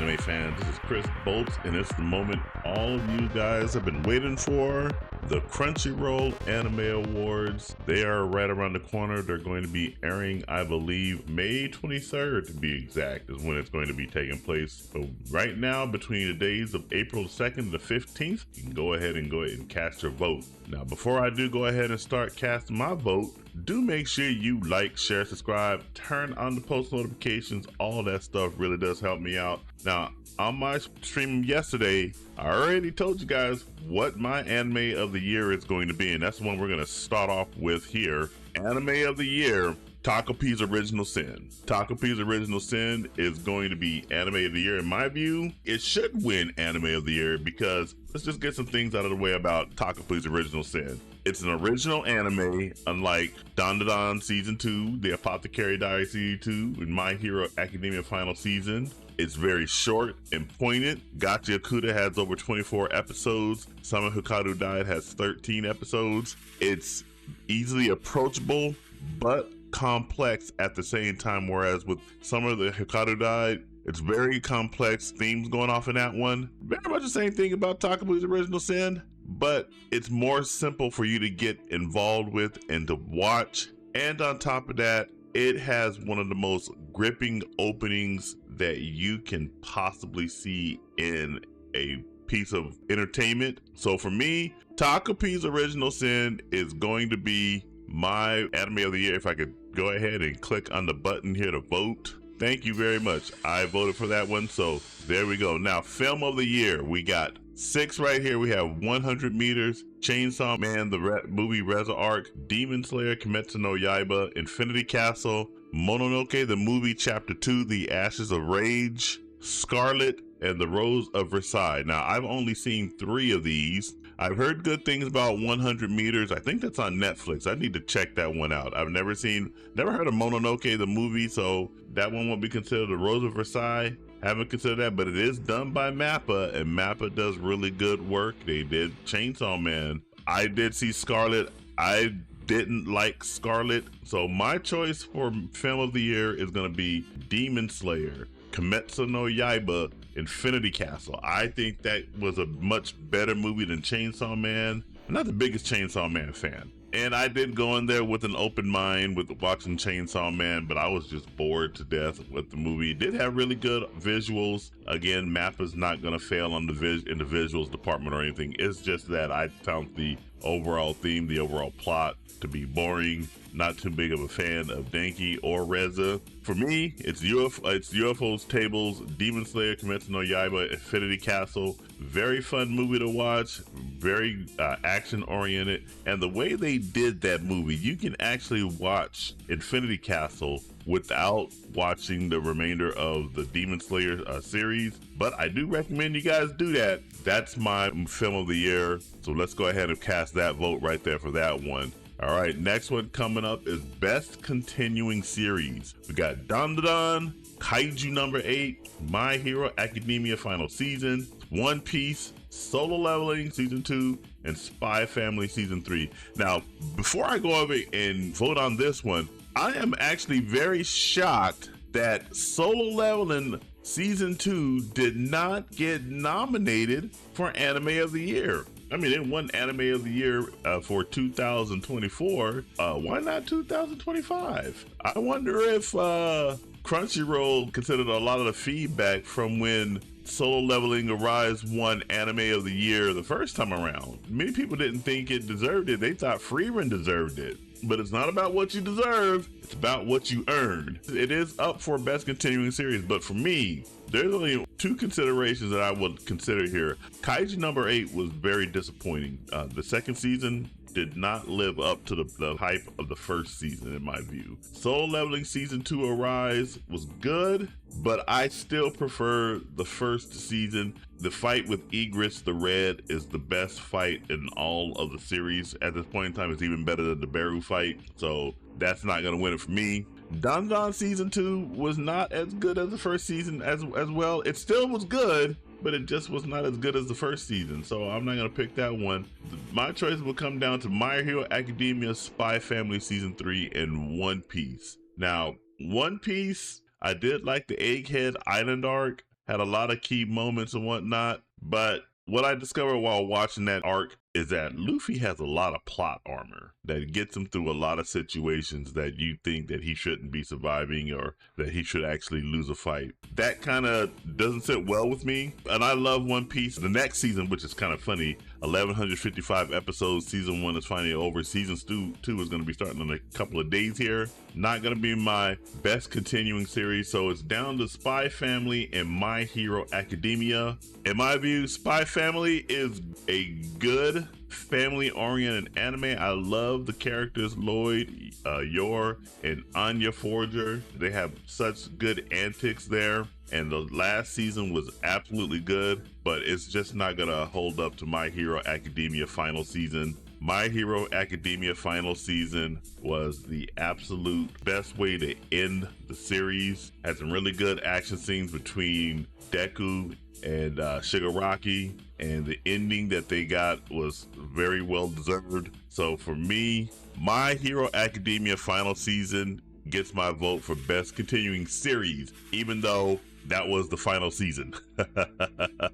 anime fans? This is Chris Bolts, and it's the moment all of you guys have been waiting for. The Crunchyroll Anime Awards. They are right around the corner. They're going to be airing, I believe, May 23rd to be exact, is when it's going to be taking place. So right now, between the days of April 2nd and the 15th, you can go ahead and cast your vote. Now, before I do go ahead and start casting my vote, do make sure you like, share, subscribe, turn on the post notifications. All that stuff really does help me out. Now, on my stream yesterday, I already told you guys what my anime of the year is going to be, and that's the one we're going to start off with here. Anime of the year, Takopi's Original Sin. Takopi's Original Sin is going to be anime of the year. In my view, it should win anime of the year because let's just get some things out of the way about Takopi's Original Sin. It's an original anime, unlike Dandadan Season 2, The Apothecary Diary Season 2, and My Hero Academia Final Season. It's very short and poignant. Gachi Akuta has over 24 episodes. Sama Hikaru Died has 13 episodes. It's easily approachable, but complex at the same time, whereas with some of the Hikaru Died, it's very complex themes going off in that one. Very much the same thing about Takopi's Original Sin, but it's more simple for you to get involved with and to watch. And on top of that, it has one of the most gripping openings that you can possibly see in a piece of entertainment. So for me, Takopi's Original Sin is going to be my anime of the year. If I could go ahead and click on the button here to vote. Thank you very much. I voted for that one, so there we go. Now, film of the year, we got 6 right here. We have 100 Meters, Chainsaw Man, the movie Reza Arc, Demon Slayer, Kimetsu no Yaiba, Infinity Castle, Mononoke, the movie Chapter 2, The Ashes of Rage, Scarlet, and The Rose of Versailles. Now, I've only seen 3 of these. I've heard good things about 100 Meters. I think that's on Netflix. I need to check that one out. I've never heard of Mononoke, the movie, so that one won't be considered. The Rose of Versailles, haven't considered that, but it is done by MAPPA, and MAPPA does really good work. They did Chainsaw Man. I did see Scarlet. I didn't like Scarlet, so my choice for film of the year is going to be Demon Slayer, Kimetsu no Yaiba, Infinity Castle. I think that was a much better movie than Chainsaw Man. I'm not the biggest Chainsaw Man fan, and I did go in there with an open mind with watching Chainsaw Man, but I was just bored to death with the movie. It did have really good visuals. Again, MAPPA's not going to fail on in the visuals department or anything. It's just that I found the overall theme, the overall plot to be boring. Not too big of a fan of Denki or Reza. For me, it's UFOs, Tables, Demon Slayer, Kimetsu no Yaiba, Infinity Castle. Very fun movie to watch, very action oriented. And the way they did that movie, you can actually watch Infinity Castle without watching the remainder of the Demon Slayer series. But I do recommend you guys do that. That's my film of the year. So let's go ahead and cast that vote right there for that one. All right, next one coming up is Best Continuing Series. We got Dandadan, Kaiju number 8, My Hero Academia Final Season, One Piece, Solo Leveling Season 2, and Spy Family Season 3. Now, before I go over and vote on this one, I am actually very shocked that Solo Leveling Season 2 did not get nominated for Anime of the Year. I mean, it won Anime of the Year for 2024. Why not 2025? I wonder if Crunchyroll considered a lot of the feedback from when Solo Leveling Arise won Anime of the Year the first time around. Many people didn't think it deserved it. They thought Frieren deserved it. But it's not about what you deserve, it's about what you earned. It is up for Best Continuing Series, but for me, there's only 2 considerations that I would consider here. Kaiju number 8 was very disappointing. The second season did not live up to the hype of the first season, in my view. Soul Leveling Season 2 Arise was good, but I still prefer the first season. The fight with Egris the Red is the best fight in all of the series. At this point in time, it's even better than the Beru fight, so that's not going to win it for me. Dandadan Season 2 was not as good as the first season as well. It still was good, but it just was not as good as the first season, so I'm not going to pick that one. My choice will come down to My Hero Academia, Spy Family Season 3, and One Piece. Now, One Piece, I did like the Egghead Island arc. had a lot of key moments and whatnot. But what I discovered while watching that arc is that Luffy has a lot of plot armor that gets him through a lot of situations that you think that he shouldn't be surviving or that he should actually lose a fight. That kind of doesn't sit well with me. And I love One Piece. The next season, which is kind of funny, 1155 episodes. Season 1 is finally over. Season 2 is going to be starting in a couple of days here. Not going to be my best continuing series, so it's down to Spy Family and My Hero Academia. In my view, Spy Family is a good family-oriented anime. I love the characters Lloyd, Yor, and Anya Forger. They have such good antics there, and the last season was absolutely good, but it's just not gonna hold up to My Hero Academia final season. My Hero Academia final season was the absolute best way to end the series. Had some really good action scenes between Deku and Shigaraki, and the ending that they got was very well deserved. So for me, My Hero Academia final season gets my vote for best continuing series, even though that was the final season.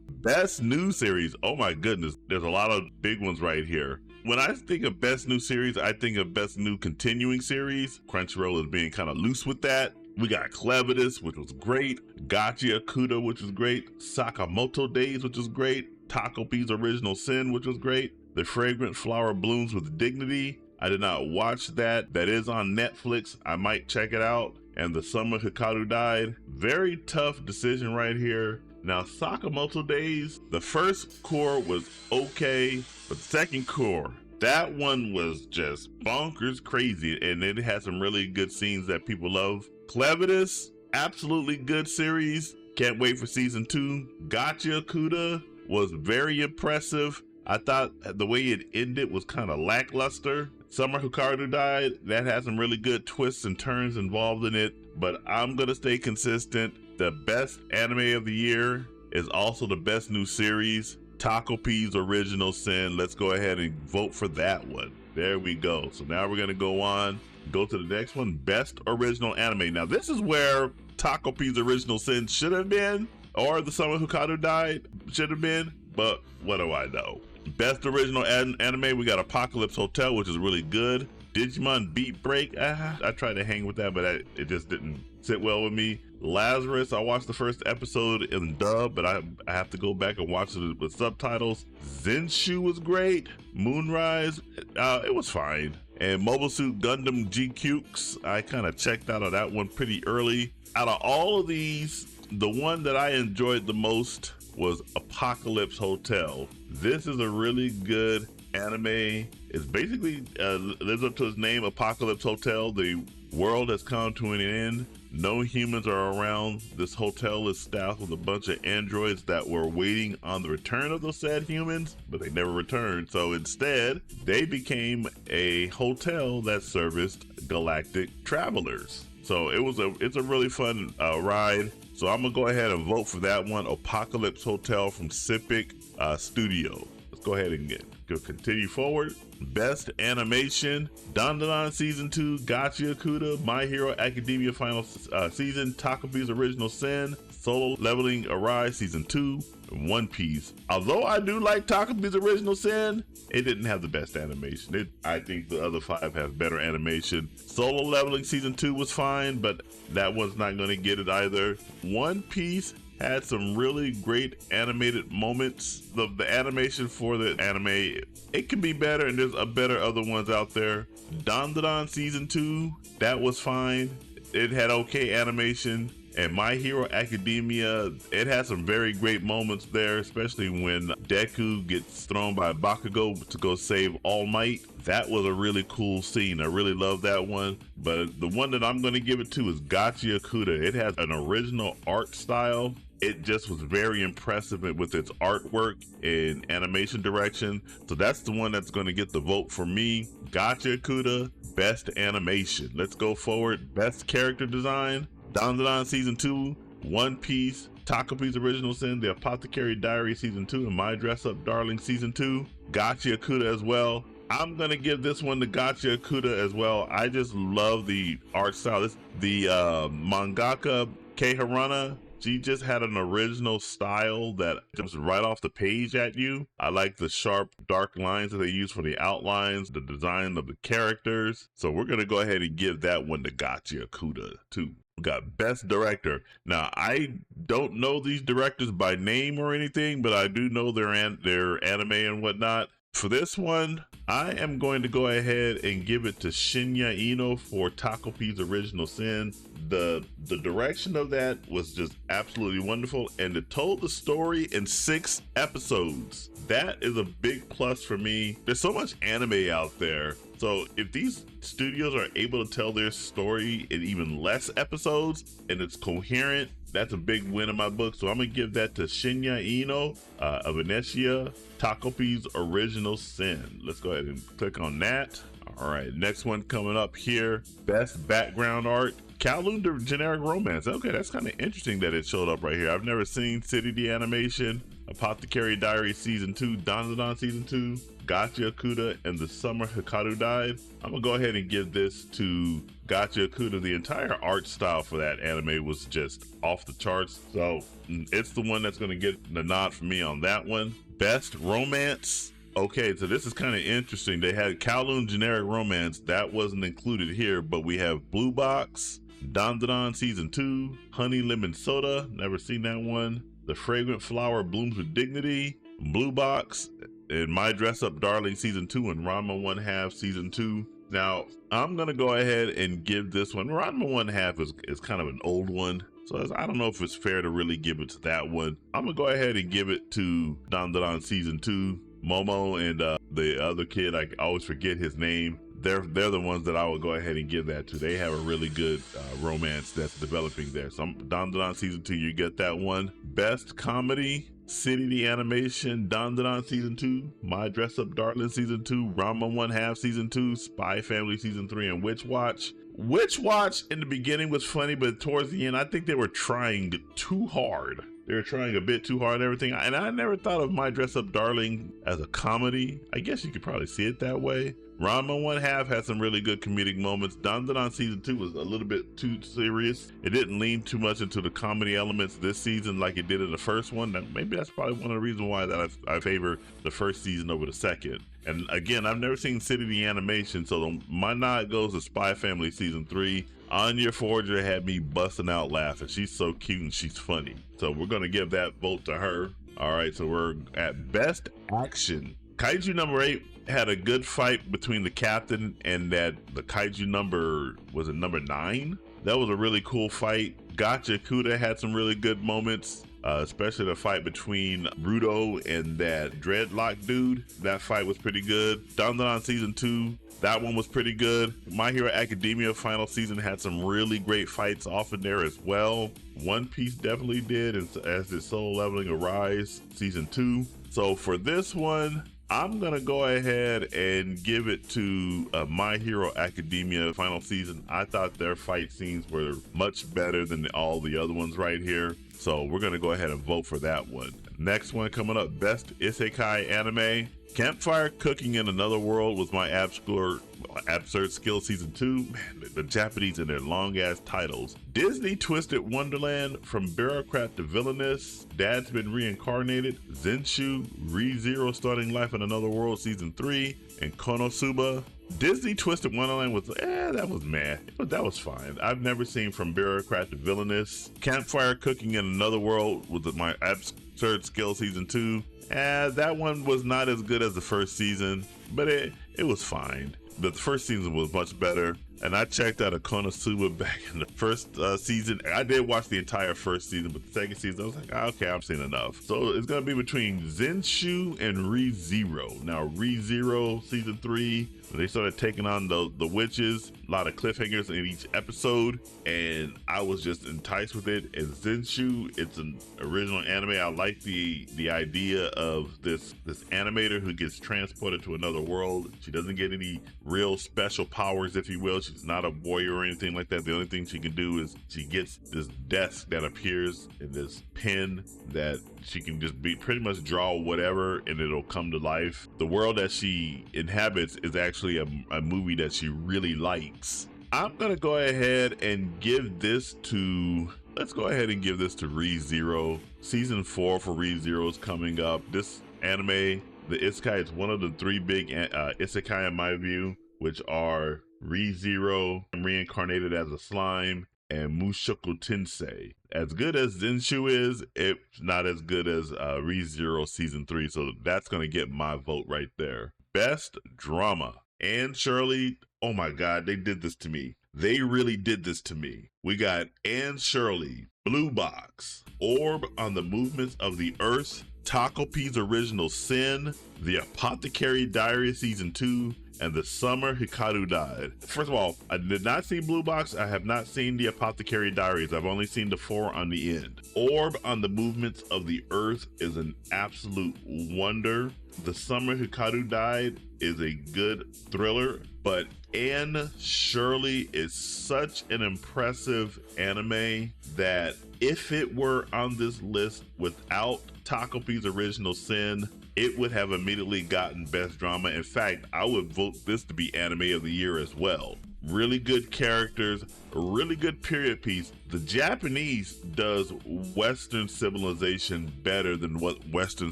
Best new series, oh my goodness, there's a lot of big ones right here. When I think of best new series, I think of best new continuing series. Crunchyroll is being kind of loose with that. We got Clevitus, which was great. Gachi Akuta, which was great. Sakamoto Days, which was great. Takopi's Original Sin, which was great. The Fragrant Flower Blooms with Dignity. I did not watch that. That is on Netflix. I might check it out. And The Summer Hikaru Died. Very tough decision right here. Now, Sakamoto Days, the first core was okay, but the second core, that one was just bonkers crazy, and it had some really good scenes that people love. Clevitus, absolutely good series. Can't wait for season 2. Gachi Akuta was very impressive. I thought the way it ended was kind of lackluster. Summer Hikaru Died, that had some really good twists and turns involved in it, but I'm gonna stay consistent. The best anime of the year is also the best new series, Takopi's Original Sin. Let's go ahead and vote for that one. There we go. So now we're gonna go to the next one, best original anime. Now this is where Takopi's Original Sin should have been, or The Summer Hikaru Died should have been, but what do I know? Best original anime, we got Apocalypse Hotel, which is really good. Digimon Beat Break, I tried to hang with that, but it just didn't sit well with me. Lazarus, I watched the first episode in dub, but I have to go back and watch it with subtitles. Zenshu was great. Moonrise, it was fine. And Mobile Suit Gundam GQs, I kind of checked out of that one pretty early. Out of all of these, the one that I enjoyed the most was Apocalypse Hotel. This is a really good anime. It's basically lives up to its name, Apocalypse Hotel. The world has come to an end. No humans are around. This hotel is staffed with a bunch of androids that were waiting on the return of those said humans, but they never returned. So instead, they became a hotel that serviced galactic travelers. So it's a really fun ride. So I'm gonna go ahead and vote for that one, Apocalypse Hotel from Sypic Studio. Let's go ahead and continue forward. Best animation, Dandadan Season 2, Gachi Akuta, My Hero Academia Final Season, Takopi's Original Sin, Solo Leveling Arise Season 2, and One Piece. Although I do like Takopi's Original Sin, it didn't have the best animation. I think the other 5 have better animation. Solo Leveling Season 2 was fine, but that one's not going to get it either. One Piece had some really great animated moments. The animation for the anime, it can be better, and there's a better other ones out there. Dandadan Season 2, that was fine. It had okay animation. And My Hero Academia, it had some very great moments there, especially when Deku gets thrown by Bakugo to go save All Might. That was a really cool scene. I really love that one. But the one that I'm going to give it to is Gachi Akuta. It has an original art style. It just was very impressive with its artwork and animation direction. So that's the one that's going to get the vote for me. Gachi Akuta, best animation. Let's go forward. Best character design, Dandadan Season 2, One Piece, Takopi's Original Sin, The Apothecary Diary Season 2, and My Dress Up Darling Season 2. Gachi Akuta as well. I'm gonna give this one to Gachi Akuta as well. I just love the art style. The mangaka Kei Harana, She just had an original style that jumps right off the page at you. I like the sharp, dark lines that they use for the outlines, the design of the characters. So we're going to go ahead and give that one to Gotcha Kuda, too. We got Best Director. Now, I don't know these directors by name or anything, but I do know their anime and whatnot. For this one, I am going to go ahead and give it to Shinya Ino for Takopi's Original Sin. The direction of that was just absolutely wonderful, and it told the story in 6 episodes. That is a big plus for me. There's so much anime out there. So if these studios are able to tell their story in even less episodes and it's coherent, that's a big win in my book. So I'm gonna give that to Shinya Ino of Venetia, Takopi's Original Sin. Let's go ahead and click on that. All right, next one coming up here, Best Background Art. Kowloon the Generic Romance. Okay, that's kind of interesting that it showed up right here. I've never seen City the Animation, Apothecary Diary Season 2, Dandadan Season 2, Gotcha Kuda, and The Summer Hikaru Died. I'm gonna go ahead and give this to Gotcha Kuda. The entire art style for that anime was just off the charts. So it's the one that's gonna get the nod for me on that one. Best Romance. Okay, so this is kind of interesting. They had Kowloon Generic Romance. That wasn't included here, but we have Blue Box, Dandadan Season 2, Honey Lemon Soda, never seen that one. The Fragrant Flower Blooms with Dignity, Blue Box, and My Dress Up Darling Season 2, and Ranma 1/2 Season 2. Now, I'm going to go ahead and give this one. Ranma 1/2 is kind of an old one, so I don't know if it's fair to really give it to that one. I'm going to go ahead and give it to Dandadan Season 2. Momo and the other kid, I always forget his name. They're the ones that I would go ahead and give that to. They have a really good romance that's developing there. So Dandadan Season 2, you get that one. Best Comedy, City the Animation, Dandadan Season 2, My Dress Up Darling Season 2, Ranma 1/2 Season 2, Spy Family Season 3, and Witch Watch. Witch Watch in the beginning was funny, but towards the end, I think they were trying too hard. They were trying a bit too hard and everything. And I never thought of My Dress Up Darling as a comedy. I guess you could probably see it that way. Ranma 1/2 had some really good comedic moments. Dandadan Season 2 was a little bit too serious. It didn't lean too much into the comedy elements this season like it did in the first one. Maybe that's probably one of the reasons why that I favor the first season over the second. And again, I've never seen City the Animation, so my nod goes to Spy Family Season 3. Anya Forger had me busting out laughing. She's so cute and she's funny. So we're going to give that vote to her. All right, so we're at Best Action. Kaiju number 8 had a good fight between the captain and the Kaiju number, was it number 9? That was a really cool fight. Gotcha Kuda had some really good moments, especially the fight between Rudo and that dreadlock dude. That fight was pretty good. Dandadan Season 2, that one was pretty good. My Hero Academia final season had some really great fights off in there as well. One Piece definitely did, as did Soul Leveling Arise Season 2. So for this one, I'm gonna go ahead and give it to My Hero Academia final season. I thought their fight scenes were much better than all the other ones right here. So we're gonna go ahead and vote for that one. Next one coming up, Best Isekai Anime. Campfire Cooking in Another World was my Absurd Skill Season 2. Man, the Japanese and their long ass titles. Disney Twisted Wonderland, From Bureaucrat to Villainous, Dad's Been Reincarnated, Zenshu, ReZero Starting Life in Another World Season 3, and Konosuba. Disney Twisted Wonderland was, that was meh, but that was fine. I've never seen From Bureaucrat to Villainous. Campfire Cooking in Another World was my Absurd Skill Season 2. That one was not as good as the first season, but it was fine. The first season was much better, and I checked out a Konosuba back in the first season. I did watch the entire first season, but the second season, I was like, okay, I've seen enough. So it's gonna be between Zenshu and ReZero. Now, ReZero Season 3, they started taking on the witches, a lot of cliffhangers in each episode, and I was just enticed with it. And Zenshu, it's an original anime. I like the idea of this animator who gets transported to another world. She doesn't get any real special powers, if you will. She's not a warrior or anything like that. The only thing she can do is she gets this desk that appears in this pen that she can just pretty much draw whatever and it'll come to life. The world that she inhabits is actually a movie that she really likes. I'm gonna go ahead and give this to let's go ahead and give this to ReZero. Season 4 for ReZero is coming up. This anime, the isekai, is one of the 3 big isekai in my view, which are ReZero, reincarnated as a slime, and Mushoku Tensei. As good as Zenshu is, it's not as good as ReZero Season 3, so that's going to get my vote right there. Best Drama. Anne Shirley, oh my god, they did this to me. They really did this to me. We got Anne Shirley, Blue Box, Orb on the Movements of the Earth, Takopi's Original Sin, The Apothecary Diary Season 2, and The Summer Hikaru Died. First of all, I did not see Blue Box. I have not seen The Apothecary Diaries. I've only seen the 4 on the end. Orb on the Movements of the Earth is an absolute wonder. The Summer Hikaru Died is a good thriller, but Anne Shirley is such an impressive anime that if it were on this list without Takopi's Original Sin, it would have immediately gotten Best Drama. In fact, I would vote this to be Anime of the Year as well. Really good characters, a really good period piece. The Japanese does Western civilization better than what Western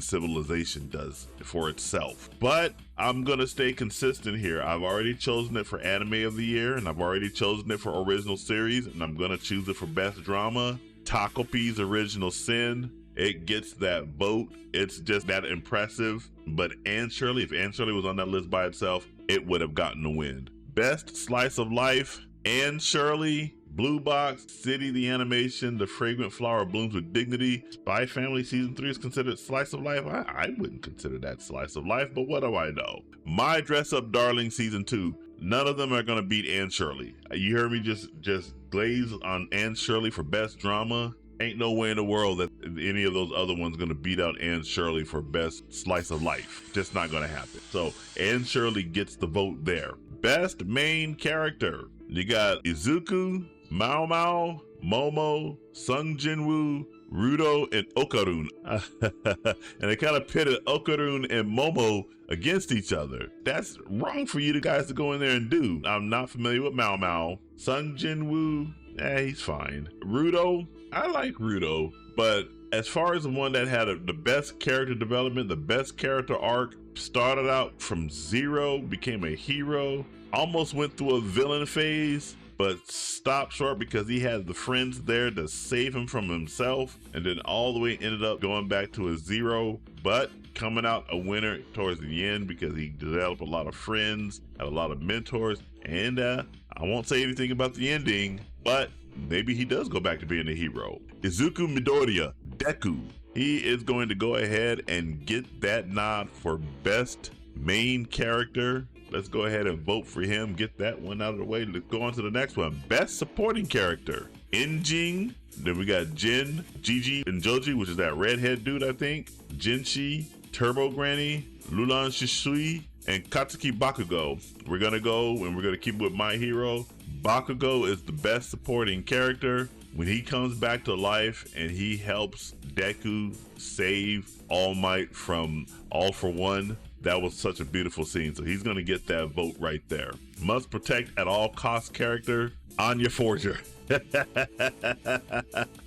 civilization does for itself. But I'm gonna stay consistent here. I've already chosen it for Anime of the Year, and I've already chosen it for Original Series, and I'm gonna choose it for Best Drama. Takopi's Original Sin, it gets that vote. It's just that impressive. But Anne Shirley, if Anne Shirley was on that list by itself, it would have gotten the win. Best Slice of Life, Anne Shirley, Blue Box, City the Animation, The Fragrant Flower Blooms with Dignity. Spy Family Season 3 is considered Slice of Life. I wouldn't consider that Slice of Life, but what do I know? My Dress Up Darling Season 2. None of them are going to beat Anne Shirley. You heard me just glaze on Anne Shirley for Best Drama. Ain't no way in the world that any of those other ones gonna beat out Anne Shirley for Best Slice of Life. Just not gonna happen. So Anne Shirley gets the vote there. Best Main Character. You got Izuku, Mao Mao, Momo, Sung Jinwoo, Rudo, and Okarun. And they kind of pitted Okarun and Momo against each other. That's wrong for you guys to go in there and do. I'm not familiar with Mao Mao. Sung Jinwoo, he's fine. Rudo, I like Rudo, but as far as the one that had the best character development, the best character arc, started out from zero, became a hero, almost went through a villain phase, but stopped short because he had the friends there to save him from himself, and then all the way ended up going back to a zero, but coming out a winner towards the end because he developed a lot of friends, had a lot of mentors, and I won't say anything about the ending, but maybe he does go back to being a hero. Izuku Midoriya, Deku. He is going to go ahead and get that nod for Best Main Character. Let's go ahead and vote for him. Get that one out of the way. Let's go on to the next one. Best Supporting Character. Injing. Then we got Jin, Gigi, and Joji, which is that redhead dude, I think. Jinshi, Turbo Granny, Lulan Shisui, and Katsuki Bakugo. We're gonna go and we're gonna keep it with My Hero. Bakugo is the best supporting character. When he comes back to life and he helps Deku save All Might from All For One, that was such a beautiful scene. So he's gonna get that vote right there. Must protect at all costs character, Anya Forger.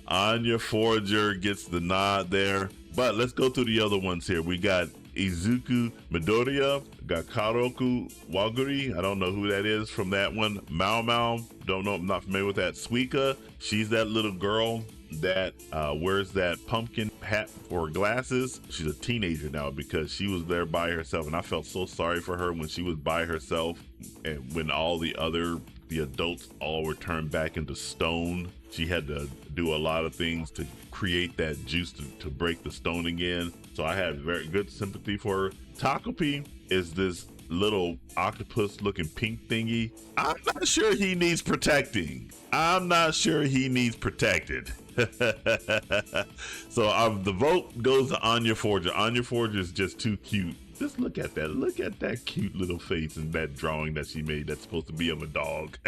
Anya Forger gets the nod there. But let's go through the other ones here. We got Izuku Midoriya, got Karoku Waguri, I don't know who that is from that one. Mao Mao, don't know, I'm not familiar with that. Suika, she's that little girl that wears that pumpkin hat for glasses. She's a teenager now because she was there by herself, and I felt so sorry for her when she was by herself, and when all the adults all were turned back into stone. She had to do a lot of things to create that juice to break the stone again. So I had very good sympathy for her. Takopi is this little octopus looking pink thingy. I'm not sure he needs protecting. I'm not sure he needs protected. So the vote goes to Anya Forger. Anya Forger is just too cute. Just look at that. Look at that cute little face in that drawing that she made that's supposed to be of a dog.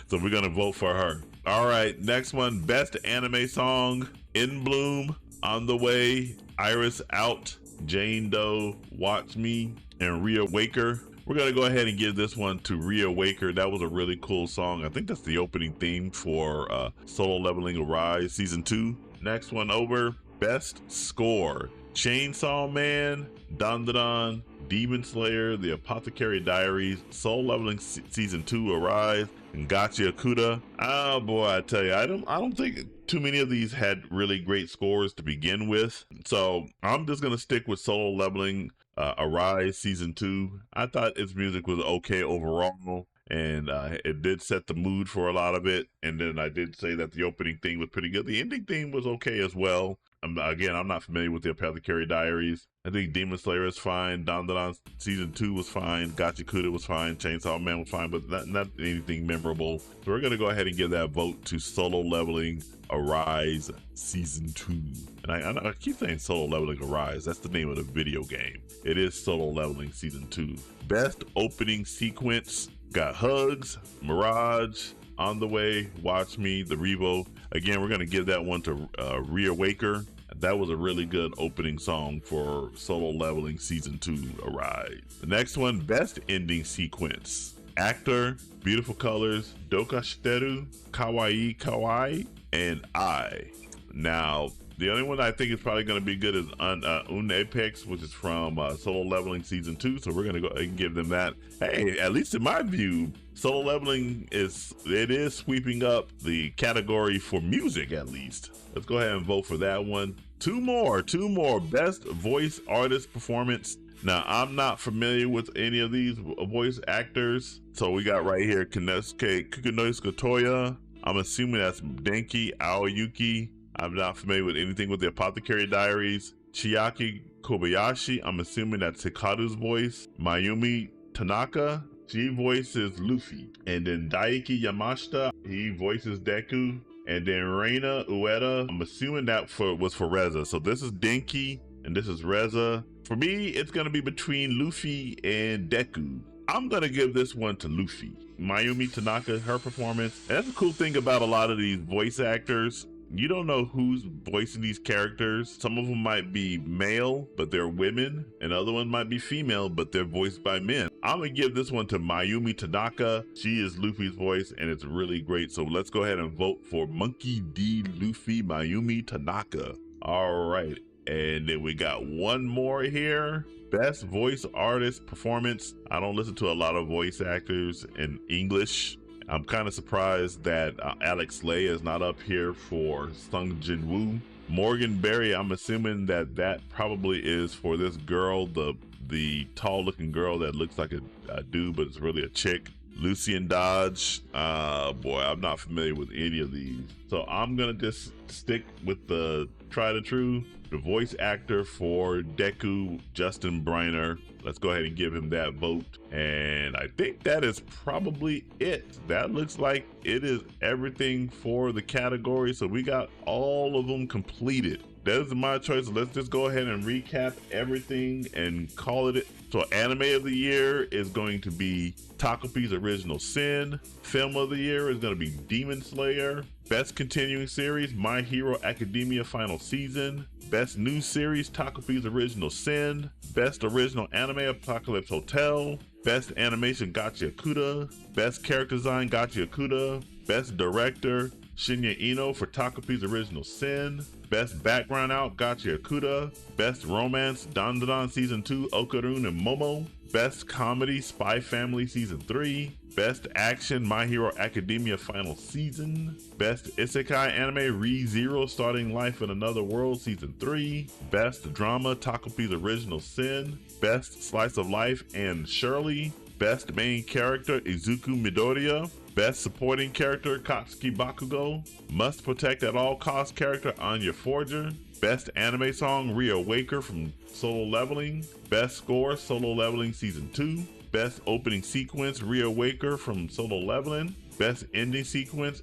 So we're gonna vote for her. All right, next one, Best Anime Song. In Bloom, On the Way, Iris Out, Jane Doe, Watch Me, and Rhea Waker. We're gonna go ahead and give this one to Reawaker. That was a really cool song. I think that's the opening theme for Solo Leveling Arise Season 2. Next one over, Best Score. Chainsaw Man, Dandadan, Demon Slayer, The Apothecary Diaries, Soul Leveling Season 2 Arise, and Gotcha Akuda. Oh boy, I tell you, I don't think too many of these had really great scores to begin with. So I'm just gonna stick with Solo Leveling Arise Season 2. I thought its music was okay overall, and it did set the mood for a lot of it. And then I did say that the opening theme was pretty good. The ending theme was okay as well. Again, I'm not familiar with the Apothecary Diaries. I think Demon Slayer is fine. Dandadan Season 2 was fine. Gachakuda was fine. Chainsaw Man was fine, but not anything memorable. So we're going to go ahead and give that vote to Solo Leveling Arise Season 2. And I keep saying Solo Leveling Arise. That's the name of the video game. It is Solo Leveling Season 2. Best opening sequence. Got Hugs, Mirage, On the Way, Watch Me, The Revo. Again, we're going to give that one to Reawaker. That was a really good opening song for Solo Leveling Season 2 Arise. The next one, Best Ending Sequence. Actor, Beautiful Colors, Dokashiteru, Kawaii Kawaii, and I. Now, the only one I think is probably going to be good is Un Apex, which is from Solo Leveling Season 2. So we're going to go and give them that. Hey, at least in my view, Solo Leveling is sweeping up the category for music at least. Let's go ahead and vote for that one. Two more. Best Voice Artist Performance. Now, I'm not familiar with any of these voice actors. So we got right here Kenosuke Toya. I'm assuming that's Denki Aoyuki. I'm not familiar with anything with the Apothecary Diaries. Chiaki Kobayashi, I'm assuming that's Hikaru's voice. Mayumi Tanaka, she voices Luffy. And then Daiki Yamashita, he voices Deku. And then Reina Ueda, I'm assuming that was for Reza. So this is Denki and this is Reza. For me, it's gonna be between Luffy and Deku. I'm gonna give this one to Luffy. Mayumi Tanaka, her performance. And that's the cool thing about a lot of these voice actors. You don't know who's voicing these characters. Some of them might be male, but they're women, and other ones might be female, but they're voiced by men. I'm gonna give this one to Mayumi Tanaka. She is Luffy's voice, and it's really great. So let's go ahead and vote for Monkey D. Luffy, Mayumi Tanaka. All right, and then we got one more here. Best Voice Artist Performance. I don't listen to a lot of voice actors in English. I'm kind of surprised that Alex Lay is not up here for Sung Jin Woo. Morgan Berry, I'm assuming that probably is for this girl, the tall looking girl that looks like a dude, but it's really a chick. Lucian Dodge, boy, I'm not familiar with any of these. So I'm gonna just stick with the tried and true, the voice actor for Deku, Justin Briner. Let's go ahead and give him that vote. And I think that is probably it. That looks like it is everything for the category. So we got all of them completed. Those are my choices. Let's just go ahead and recap everything and call it. So Anime of the Year is going to be Takopi's Original Sin. Film of the Year is going to be Demon Slayer. Best Continuing Series, My Hero Academia Final Season. Best New Series, Takopi's Original Sin. Best Original Anime, Apocalypse Hotel. Best Animation, Gotcha Akuda. Best Character Design, Gotcha Akuda. Best Director, Shinya Ino for Takopi's Original Sin. Best Background Out, Gotcha Akuda. Best Romance, Dandadan Season 2, Okarun and Momo. Best Comedy, Spy Family Season 3. Best Action, My Hero Academia Final Season. Best Isekai Anime, Re:Zero Starting Life in Another World Season 3. Best Drama, Takopi's Original Sin. Best Slice of Life, and Shirley. Best Main Character, Izuku Midoriya. Best Supporting Character, Katsuki Bakugo. Must Protect at All Costs character, Anya Forger. Best Anime Song, Reawaker from Solo Leveling. Best Score, Solo Leveling Season 2. Best Opening Sequence, Reawaker from Solo Leveling. Best Ending Sequence,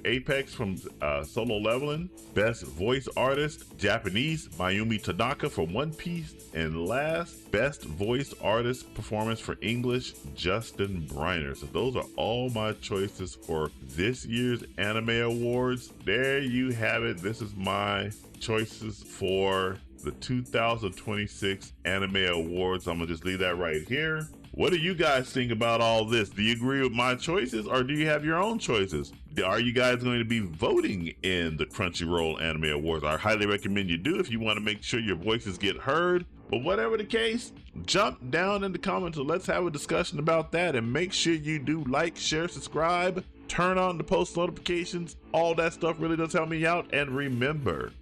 Apex from Solo Leveling. Best Voice Artist, Japanese, Mayumi Tanaka for One Piece. And last, Best Voice Artist Performance for English, Justin Briner. So those are all my choices for this year's Anime Awards. There you have it. This is my choices for the 2026 Anime Awards. I'm gonna just leave that right here. What do you guys think about all this? Do you agree with my choices, or do you have your own choices? Are you guys going to be voting in the Crunchyroll Anime Awards? I highly recommend you do if you want to make sure your voices get heard. But whatever the case, jump down in the comments and let's have a discussion about that. And make sure you do like, share, subscribe, turn on the post notifications. All that stuff really does help me out. And remember,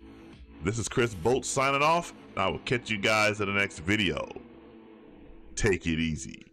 this is Chris Bolt signing off. I will catch you guys in the next video. Take it easy.